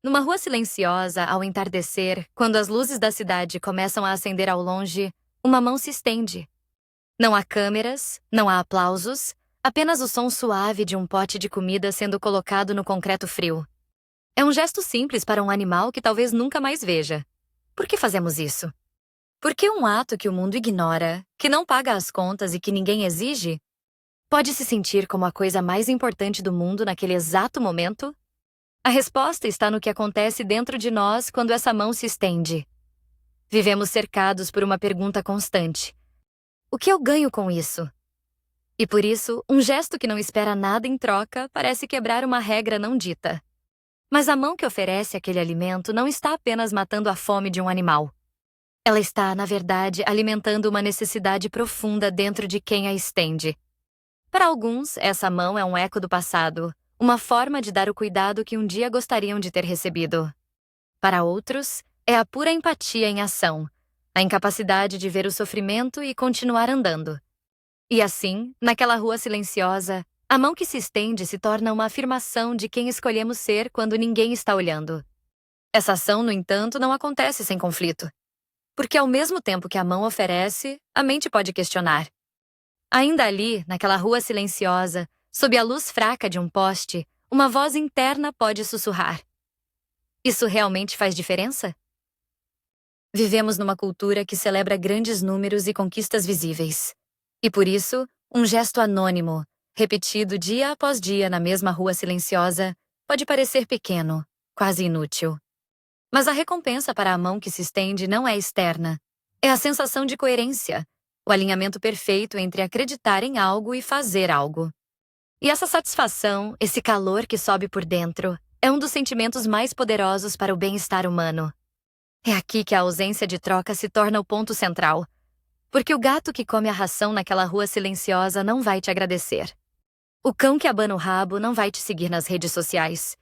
Numa rua silenciosa, ao entardecer, quando as luzes da cidade começam a acender ao longe, uma mão se estende. Não há câmeras, não há aplausos, apenas o som suave de um pote de comida sendo colocado no concreto frio. É um gesto simples para um animal que talvez nunca mais veja. Por que fazemos isso? Porque um ato que o mundo ignora, que não paga as contas e que ninguém exige, pode se sentir como a coisa mais importante do mundo naquele exato momento? A resposta está no que acontece dentro de nós quando essa mão se estende. Vivemos cercados por uma pergunta constante: o que eu ganho com isso? E por isso, um gesto que não espera nada em troca parece quebrar uma regra não dita. Mas a mão que oferece aquele alimento não está apenas matando a fome de um animal. Ela está, na verdade, alimentando uma necessidade profunda dentro de quem a estende. Para alguns, essa mão é um eco do passado, uma forma de dar o cuidado que um dia gostariam de ter recebido. Para outros, é a pura empatia em ação, a incapacidade de ver o sofrimento e continuar andando. E assim, naquela rua silenciosa, a mão que se estende se torna uma afirmação de quem escolhemos ser quando ninguém está olhando. Essa ação, no entanto, não acontece sem conflito. Porque ao mesmo tempo que a mão oferece, a mente pode questionar. Ainda ali, naquela rua silenciosa, sob a luz fraca de um poste, uma voz interna pode sussurrar: isso realmente faz diferença? Vivemos numa cultura que celebra grandes números e conquistas visíveis. E por isso, um gesto anônimo, repetido dia após dia na mesma rua silenciosa, pode parecer pequeno, quase inútil. Mas a recompensa para a mão que se estende não é externa. É a sensação de coerência, o alinhamento perfeito entre acreditar em algo e fazer algo. E essa satisfação, esse calor que sobe por dentro, é um dos sentimentos mais poderosos para o bem-estar humano. É aqui que a ausência de troca se torna o ponto central. Porque o gato que come a ração naquela rua silenciosa não vai te agradecer. O cão que abana o rabo não vai te seguir nas redes sociais.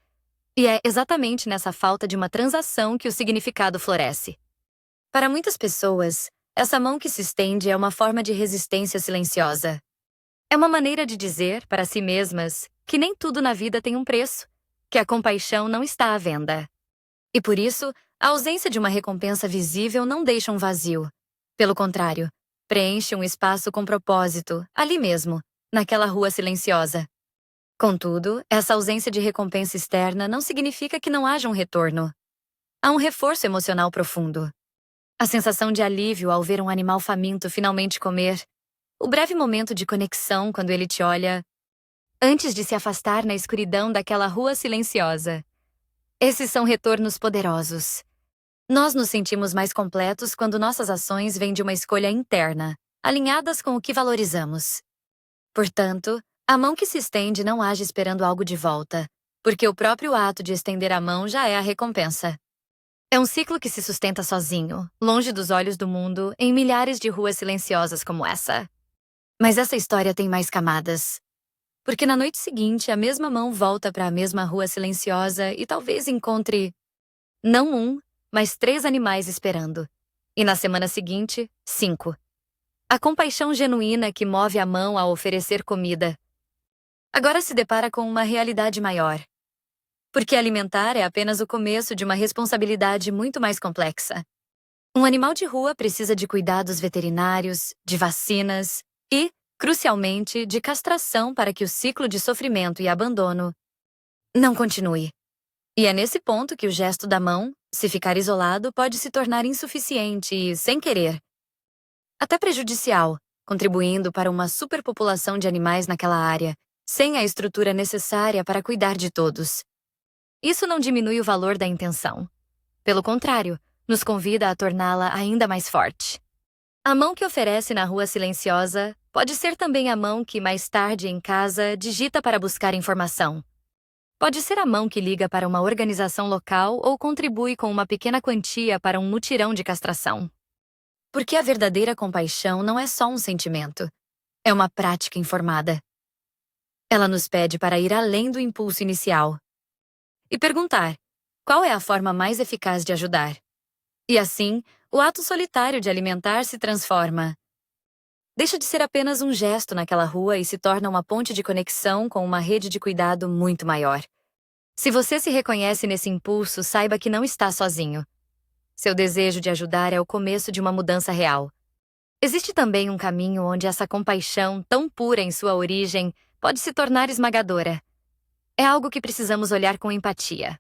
E é exatamente nessa falta de uma transação que o significado floresce. Para muitas pessoas, essa mão que se estende é uma forma de resistência silenciosa. É uma maneira de dizer para si mesmas que nem tudo na vida tem um preço, que a compaixão não está à venda. E por isso, a ausência de uma recompensa visível não deixa um vazio. Pelo contrário, preenche um espaço com propósito, ali mesmo, naquela rua silenciosa. Contudo, essa ausência de recompensa externa não significa que não haja um retorno. Há um reforço emocional profundo. A sensação de alívio ao ver um animal faminto finalmente comer, o breve momento de conexão quando ele te olha, antes de se afastar na escuridão daquela rua silenciosa. Esses são retornos poderosos. Nós nos sentimos mais completos quando nossas ações vêm de uma escolha interna, alinhadas com o que valorizamos. Portanto, a mão que se estende não age esperando algo de volta, porque o próprio ato de estender a mão já é a recompensa. É um ciclo que se sustenta sozinho, longe dos olhos do mundo, em milhares de ruas silenciosas como essa. Mas essa história tem mais camadas. Porque na noite seguinte, a mesma mão volta para a mesma rua silenciosa e talvez encontre, não um, mas 3 animais esperando. E na semana seguinte, 5. A compaixão genuína que move a mão a oferecer comida agora se depara com uma realidade maior. Porque alimentar é apenas o começo de uma responsabilidade muito mais complexa. Um animal de rua precisa de cuidados veterinários, de vacinas e, crucialmente, de castração para que o ciclo de sofrimento e abandono não continue. E é nesse ponto que o gesto da mão, se ficar isolado, pode se tornar insuficiente e, sem querer, até prejudicial, contribuindo para uma superpopulação de animais naquela área, sem a estrutura necessária para cuidar de todos. Isso não diminui o valor da intenção. Pelo contrário, nos convida a torná-la ainda mais forte. A mão que oferece na rua silenciosa pode ser também a mão que, mais tarde em casa, digita para buscar informação. Pode ser a mão que liga para uma organização local ou contribui com uma pequena quantia para um mutirão de castração. Porque a verdadeira compaixão não é só um sentimento, é uma prática informada. Ela nos pede para ir além do impulso inicial e perguntar: qual é a forma mais eficaz de ajudar? E assim, o ato solitário de alimentar se transforma. Deixa de ser apenas um gesto naquela rua e se torna uma ponte de conexão com uma rede de cuidado muito maior. Se você se reconhece nesse impulso, saiba que não está sozinho. Seu desejo de ajudar é o começo de uma mudança real. Existe também um caminho onde essa compaixão, tão pura em sua origem, pode se tornar esmagadora. É algo que precisamos olhar com empatia.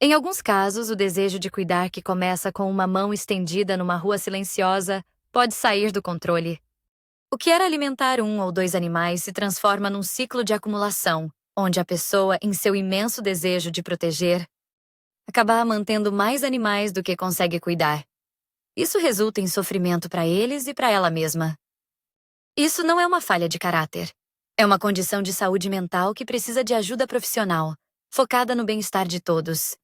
Em alguns casos, o desejo de cuidar que começa com uma mão estendida numa rua silenciosa pode sair do controle. O que era alimentar um ou dois animais se transforma num ciclo de acumulação, onde a pessoa, em seu imenso desejo de proteger, acaba mantendo mais animais do que consegue cuidar. Isso resulta em sofrimento para eles e para ela mesma. Isso não é uma falha de caráter. É uma condição de saúde mental que precisa de ajuda profissional, focada no bem-estar de todos.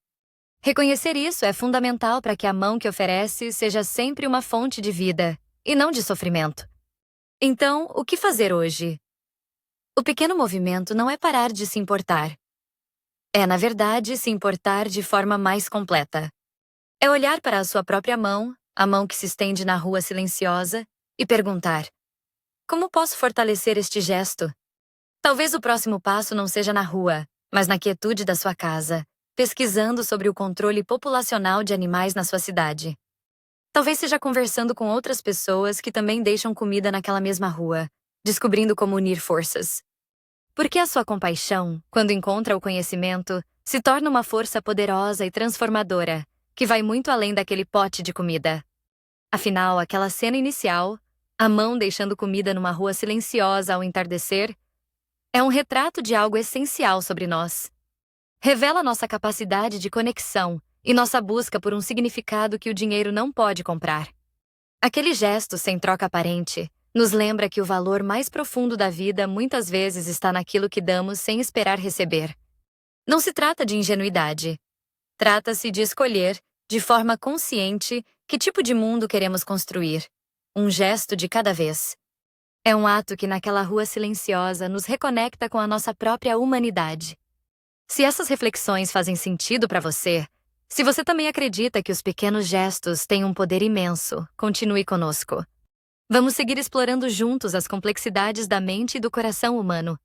Reconhecer isso é fundamental para que a mão que oferece seja sempre uma fonte de vida, e não de sofrimento. Então, o que fazer hoje? O pequeno movimento não é parar de se importar. É, na verdade, se importar de forma mais completa. É olhar para a sua própria mão, a mão que se estende na rua silenciosa, e perguntar: como posso fortalecer este gesto? Talvez o próximo passo não seja na rua, mas na quietude da sua casa, pesquisando sobre o controle populacional de animais na sua cidade. Talvez seja conversando com outras pessoas que também deixam comida naquela mesma rua, descobrindo como unir forças. Porque a sua compaixão, quando encontra o conhecimento, se torna uma força poderosa e transformadora, que vai muito além daquele pote de comida. Afinal, aquela cena inicial, a mão deixando comida numa rua silenciosa ao entardecer, é um retrato de algo essencial sobre nós. Revela nossa capacidade de conexão e nossa busca por um significado que o dinheiro não pode comprar. Aquele gesto sem troca aparente nos lembra que o valor mais profundo da vida muitas vezes está naquilo que damos sem esperar receber. Não se trata de ingenuidade. Trata-se de escolher, de forma consciente, que tipo de mundo queremos construir. Um gesto de cada vez. É um ato que naquela rua silenciosa nos reconecta com a nossa própria humanidade. Se essas reflexões fazem sentido para você, se você também acredita que os pequenos gestos têm um poder imenso, continue conosco. Vamos seguir explorando juntos as complexidades da mente e do coração humano.